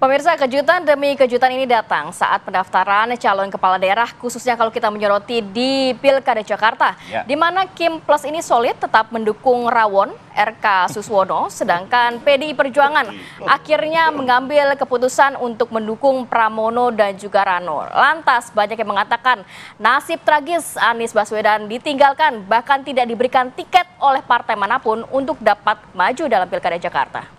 Pemirsa, kejutan demi kejutan ini datang saat pendaftaran calon kepala daerah, khususnya kalau kita menyoroti di Pilkada Jakarta, di mana Kim Plus ini solid tetap mendukung Rawon, RK Suswono, sedangkan PDI Perjuangan akhirnya mengambil keputusan untuk mendukung Pramono dan juga Rano. Lantas banyak yang mengatakan nasib tragis Anies Baswedan ditinggalkan, bahkan tidak diberikan tiket oleh partai manapun untuk dapat maju dalam Pilkada Jakarta.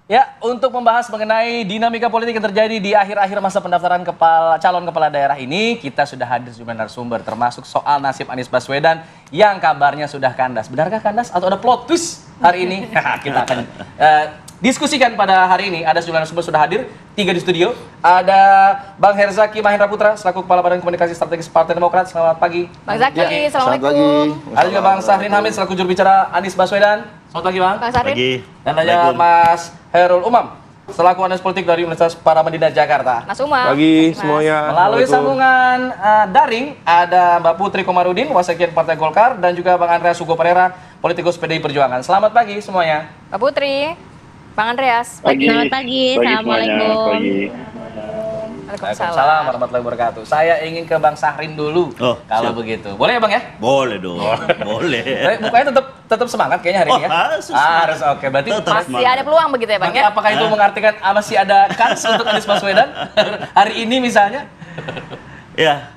Ya, untuk membahas mengenai dinamika politik yang terjadi di akhir-akhir masa pendaftaran calon kepala daerah ini, kita sudah hadir sejumlah narasumber, termasuk soal nasib Anies Baswedan yang kabarnya sudah kandas. Benarkah kandas atau ada plot twist hari ini? Kita akan diskusikan pada hari ini. Ada sejumlah narasumber sudah hadir, 3 di studio. Ada Bang Herzaki Mahendra Putra, selaku Kepala Badan Komunikasi Strategis Partai Demokrat. Selamat pagi. Bang Zaki, Assalamualaikum. Ada juga Bang Sahrin Hamid, selaku juru bicara Anies Baswedan. Selamat pagi, Bang. Bang Sahrin. Pagi. Dan ada Mas Herul Umam, selaku analis politik dari Universitas Paramadina Jakarta. Mas Umam. Pagi semuanya. Melalui sambungan daring, ada Mbak Putri Komarudin, Wasekjen Partai Golkar, dan juga Bang Andreas Hugo Pereira, politikus PDI Perjuangan. Selamat pagi semuanya. Mbak Putri, Bang Andreas. Selamat pagi, Assalamualaikum. Waalaikumsalam warahmatullahi wabarakatuh. Saya ingin ke Bang Sahrin dulu, kalau begitu. Boleh ya Bang ya? Boleh dong, boleh. Mukanya tetap semangat kayaknya hari ini ya? Harus, oke. Berarti masih ada peluang begitu ya Bang ya? Apakah itu mengartikan masih ada kans untuk Anies Baswedan hari ini misalnya? Ya,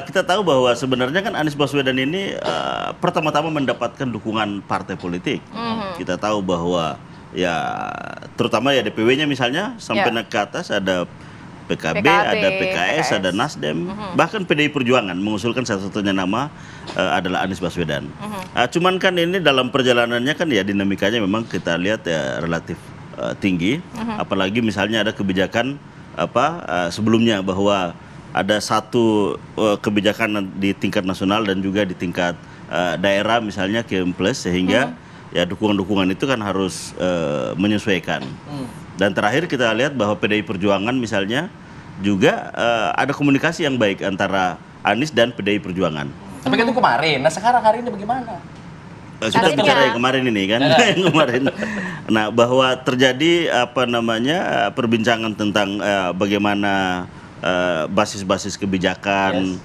kita tahu bahwa sebenarnya kan Anies Baswedan ini pertama-tama mendapatkan dukungan partai politik. Kita tahu bahwa ya terutama ya DPW-nya misalnya sampai naik ke atas ada PKB, ada PKS, ada Nasdem, bahkan PDI Perjuangan mengusulkan satu-satunya nama adalah Anies Baswedan. Cuman kan ini dalam perjalanannya kan ya dinamikanya memang kita lihat ya relatif tinggi, apalagi misalnya ada kebijakan sebelumnya bahwa ada satu kebijakan di tingkat nasional dan juga di tingkat daerah misalnya Kim Plus, sehingga ya dukungan-dukungan itu kan harus menyesuaikan. Dan terakhir kita lihat bahwa PDI Perjuangan misalnya juga ada komunikasi yang baik antara Anies dan PDI Perjuangan. Tapi kan itu kemarin, nah sekarang hari ini bagaimana? Sudah bicara yang kemarin ini kan, yang kemarin. Nah, bahwa terjadi perbincangan tentang bagaimana basis-basis kebijakan,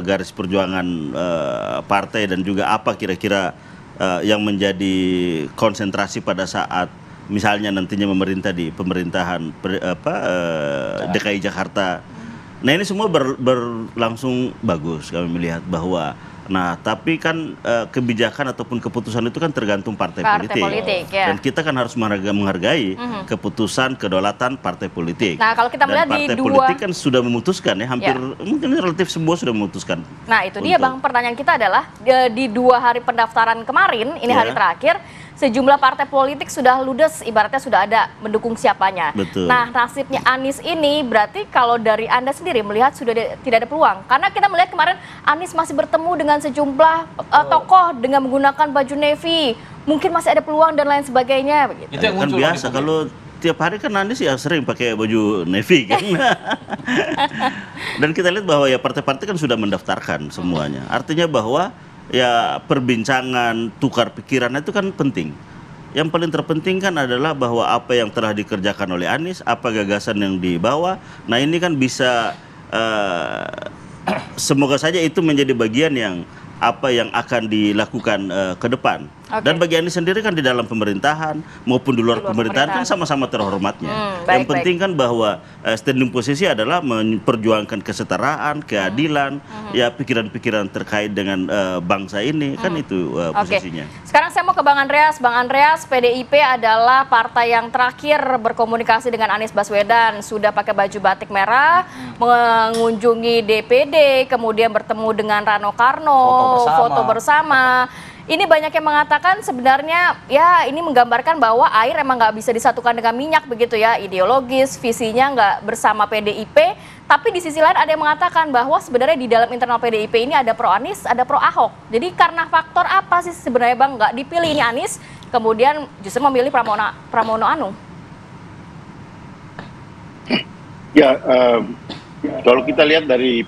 garis perjuangan partai, dan juga apa kira-kira yang menjadi konsentrasi pada saat misalnya nantinya memerintah di pemerintahan DKI Jakarta. Nah, ini semua berlangsung bagus, kami melihat bahwa tapi kan kebijakan ataupun keputusan itu kan tergantung partai politik ya. Dan kita kan harus menghargai keputusan kedaulatan partai politik. Nah, kalau kita melihat partai politik kan sudah memutuskan ya, hampir mungkin relatif semua sudah memutuskan. Nah, itu dia Bang, pertanyaan kita adalah di 2 hari pendaftaran kemarin, ini hari terakhir, sejumlah partai politik sudah ludes, ibaratnya sudah ada mendukung siapanya. Betul. Nah, nasibnya Anies ini berarti kalau dari Anda sendiri melihat sudah tidak ada peluang. Karena kita melihat kemarin Anies masih bertemu dengan sejumlah tokoh dengan menggunakan baju navy. Mungkin masih ada peluang dan lain sebagainya. Begitu. Itu yang kan biasa kalau tiap hari kan Anies ya sering pakai baju navy kan. Dan kita lihat bahwa ya partai-partai kan sudah mendaftarkan semuanya. Artinya bahwa ya perbincangan, tukar pikiran itu kan penting. Yang paling terpenting kan adalah bahwa apa yang telah dikerjakan oleh Anies, apa gagasan yang dibawa. Nah ini kan bisa semoga saja itu menjadi bagian yang apa yang akan dilakukan ke depan. Dan bagi Anies sendiri kan di dalam pemerintahan maupun di luar pemerintahan kan sama-sama terhormatnya. Yang penting kan bahwa standing posisi adalah memperjuangkan kesetaraan, keadilan, ya pikiran-pikiran terkait dengan bangsa ini kan itu posisinya. Sekarang saya mau ke Bang Andreas. Bang Andreas, PDIP adalah partai yang terakhir berkomunikasi dengan Anies Baswedan. Sudah pakai baju batik merah, mengunjungi DPD, kemudian bertemu dengan Rano Karno, foto bersama. Ini banyak yang mengatakan sebenarnya ya ini menggambarkan bahwa air emang nggak bisa disatukan dengan minyak begitu ya, ideologis, visinya nggak bersama PDIP. Tapi di sisi lain ada yang mengatakan bahwa sebenarnya di dalam internal PDIP ini ada pro Anies, ada pro Ahok. Jadi karena faktor apa sih sebenarnya Bang nggak dipilih ini Anies, kemudian justru memilih Pramono Anung? Ya, kalau kita lihat dari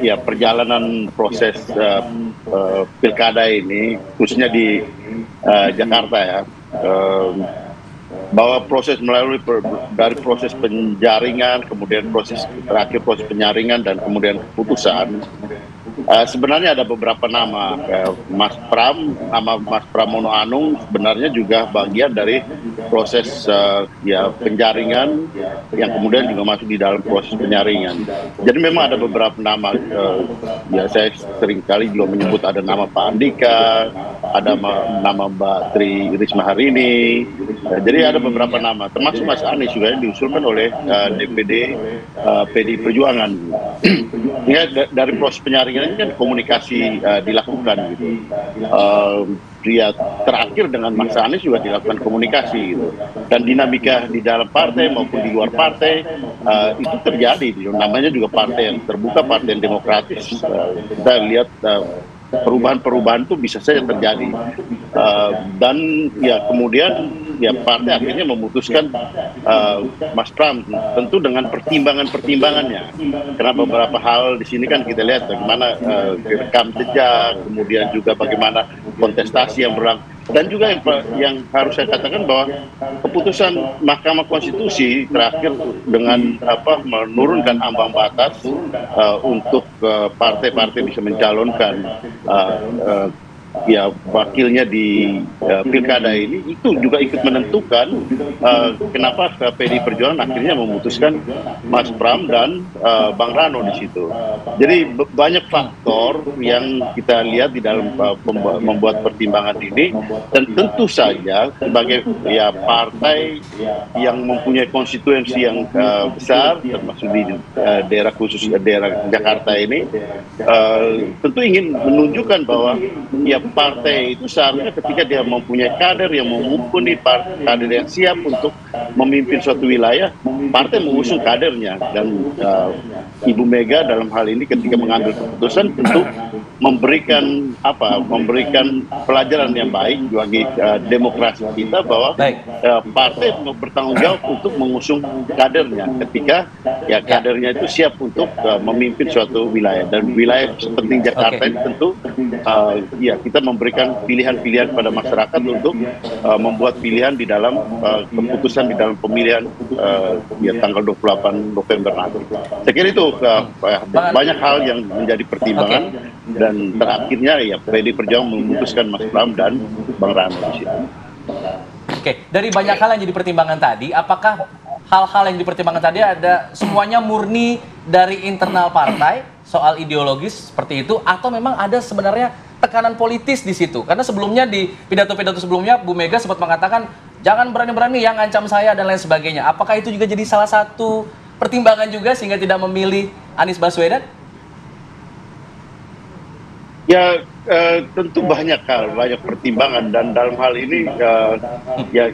ya perjalanan proses pilkada ini, khususnya di Jakarta ya, bahwa proses dari proses penjaringan, kemudian terakhir proses penyaringan dan kemudian keputusan, sebenarnya ada beberapa nama. Nama Mas Pramono Anung sebenarnya juga bagian dari proses ya penjaringan yang kemudian juga masuk di dalam proses penyaringan. Jadi memang ada beberapa nama. Ya saya seringkali juga menyebut ada nama Pak Andika, ada nama Mbak Tri Risma Harini. Jadi ada beberapa nama, termasuk Mas Anies juga yang diusulkan oleh DPD PDI Perjuangan. Ya, dari proses penyaringan ini kan komunikasi dilakukan gitu. Ya, terakhir dengan Mas Anies juga dilakukan komunikasi gitu. Dan dinamika di dalam partai maupun di luar partai itu terjadi. Namanya juga partai yang terbuka, partai yang demokratis. Kita lihat perubahan-perubahan itu bisa saja terjadi. Dan ya kemudian ya partai akhirnya memutuskan Mas Pram tentu dengan pertimbangannya. Karena beberapa hal di sini kan kita lihat bagaimana rekam jejak, kemudian juga bagaimana kontestasi yang berlangsung. Dan juga yang harus saya katakan bahwa keputusan Mahkamah Konstitusi terakhir dengan menurunkan ambang batas untuk partai-partai bisa mencalonkan ya wakilnya di pilkada ini, itu juga ikut menentukan kenapa PDI Perjuangan akhirnya memutuskan Mas Pram dan Bang Rano di situ. Jadi banyak faktor yang kita lihat di dalam membuat pertimbangan ini, dan tentu saja sebagai ya partai yang mempunyai konstituensi yang besar termasuk di daerah khusus daerah Jakarta ini, tentu ingin menunjukkan bahwa ya partai itu seharusnya ketika dia mempunyai kader yang mumpuni, kader yang siap untuk memimpin suatu wilayah, partai mengusung kadernya. Dan Ibu Mega dalam hal ini ketika mengambil keputusan tentu memberikan pelajaran yang baik bagi demokrasi kita, bahwa partai bertanggung jawab untuk mengusung kadernya ketika ya kadernya itu siap untuk memimpin suatu wilayah. Dan wilayah seperti Jakarta ini tentu ya kita memberikan pilihan-pilihan pada masyarakat untuk membuat pilihan di dalam keputusan di dalam pemilihan ya tanggal 28 November nanti. Saya kira itu banyak hal yang menjadi pertimbangan, dan terakhirnya ya PDI Perjuangan memutuskan Mas Pram dan Bang Rano di situ. Oke, dari banyak hal yang jadi pertimbangan tadi, apakah hal-hal yang dipertimbangkan tadi ada semuanya murni dari internal partai soal ideologis seperti itu, atau memang ada sebenarnya tekanan politis di situ? Karena sebelumnya di pidato-pidato sebelumnya Bu Mega sempat mengatakan jangan berani-berani yang ngancam saya dan lain sebagainya. Apakah itu juga jadi salah satu pertimbangan juga sehingga tidak memilih Anies Baswedan? Ya tentu banyak pertimbangan, dan dalam hal ini ya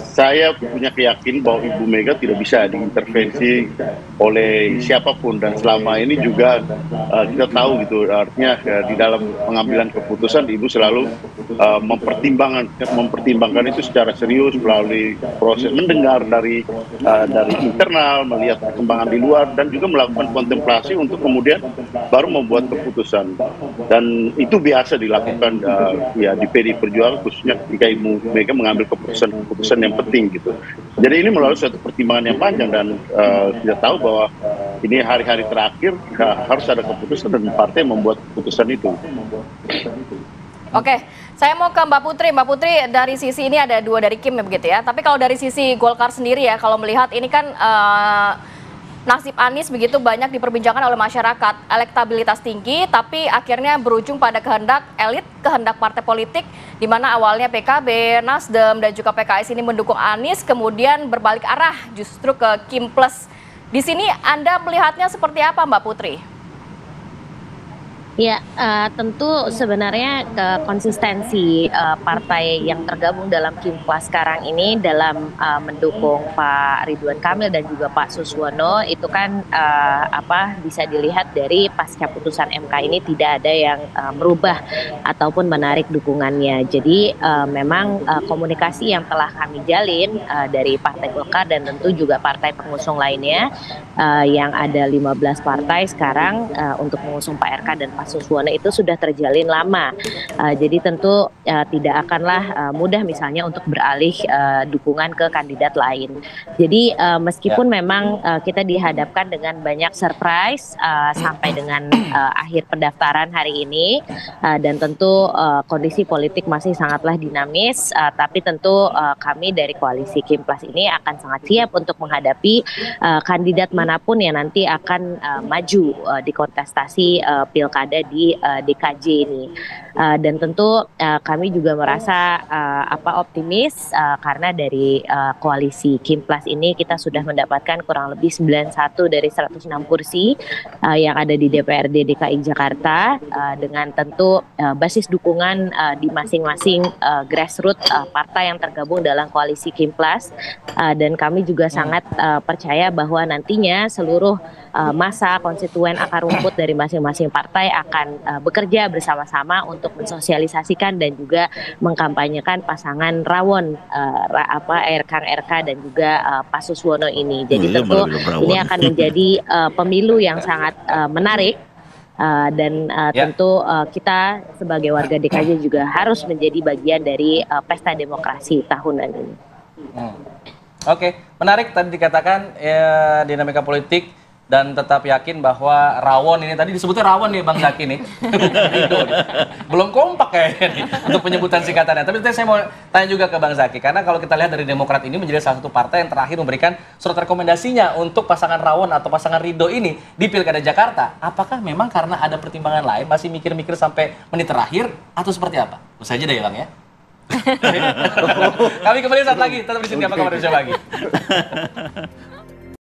saya punya keyakinan bahwa Ibu Mega tidak bisa diintervensi oleh siapapun, dan selama ini juga kita tahu gitu, artinya di dalam pengambilan keputusan Ibu selalu mempertimbangkan itu secara serius melalui proses mendengar dari internal, melihat perkembangan di luar, dan juga melakukan kontemplasi untuk kemudian baru membuat keputusan. Dan itu biasa dilakukan ya di PDI Perjuangan, khususnya ketika mereka mengambil keputusan yang penting gitu. Jadi ini melalui suatu pertimbangan yang panjang, dan kita tahu bahwa ini hari-hari terakhir harus ada keputusan dan partai membuat keputusan itu. Oke, saya mau ke Mbak Putri. Mbak Putri, dari sisi ini ada dua dari Kim ya begitu ya. Tapi kalau dari sisi Golkar sendiri ya, kalau melihat ini kan nasib Anies begitu banyak diperbincangkan oleh masyarakat, elektabilitas tinggi, tapi akhirnya berujung pada kehendak elit, kehendak partai politik, di mana awalnya PKB, Nasdem, dan juga PKS ini mendukung Anies, kemudian berbalik arah justru ke Kim Plus. Di sini Anda melihatnya seperti apa, Mbak Putri? Ya, tentu sebenarnya konsistensi partai yang tergabung dalam Kim Plus sekarang ini dalam mendukung Pak Ridwan Kamil dan juga Pak Suswono itu kan bisa dilihat dari pasca putusan MK ini tidak ada yang merubah ataupun menarik dukungannya. Jadi memang komunikasi yang telah kami jalin dari Partai Golkar dan tentu juga partai pengusung lainnya yang ada 15 partai sekarang untuk mengusung Pak RK dan Pak Suswono itu sudah terjalin lama. Jadi tentu tidak akanlah mudah misalnya untuk beralih dukungan ke kandidat lain. Jadi meskipun memang kita dihadapkan dengan banyak surprise sampai dengan akhir pendaftaran hari ini, dan tentu kondisi politik masih sangatlah dinamis, tapi tentu kami dari koalisi Kim Plus ini akan sangat siap untuk menghadapi kandidat manapun yang nanti akan maju di kontestasi pilkada di DKJ ini. Dan tentu kami juga merasa optimis karena dari koalisi Kim Plus ini kita sudah mendapatkan kurang lebih 91 dari 106 kursi yang ada di DPRD DKI Jakarta, dengan tentu basis dukungan di masing-masing grassroots partai yang tergabung dalam koalisi Kim Plus, dan kami juga sangat percaya bahwa nantinya seluruh masa konstituen akar rumput dari masing-masing partai akan bekerja bersama-sama untuk mensosialisasikan dan juga mengkampanyekan pasangan rawon Kang RK dan juga Pak Suswono ini. Jadi tentu ini akan menjadi pemilu yang sangat menarik. Dan tentu kita sebagai warga DKJ juga harus menjadi bagian dari pesta demokrasi tahunan ini. Oke, menarik tadi dikatakan dinamika politik dan tetap yakin bahwa rawon ini tadi disebutnya rawon nih Bang Zaki nih. Belum kompak kayaknya nih untuk penyebutan singkatannya. Tapi saya mau tanya juga ke Bang Zaki, karena kalau kita lihat dari Demokrat ini menjadi salah satu partai yang terakhir memberikan surat rekomendasinya untuk pasangan rawon atau pasangan Ridho ini di Pilkada Jakarta. Apakah memang karena ada pertimbangan lain, masih mikir-mikir sampai menit terakhir atau seperti apa? Usai aja deh ya Bang ya. Kami kembali saat lagi, tetap di sini apa kabar Indonesia Pagi.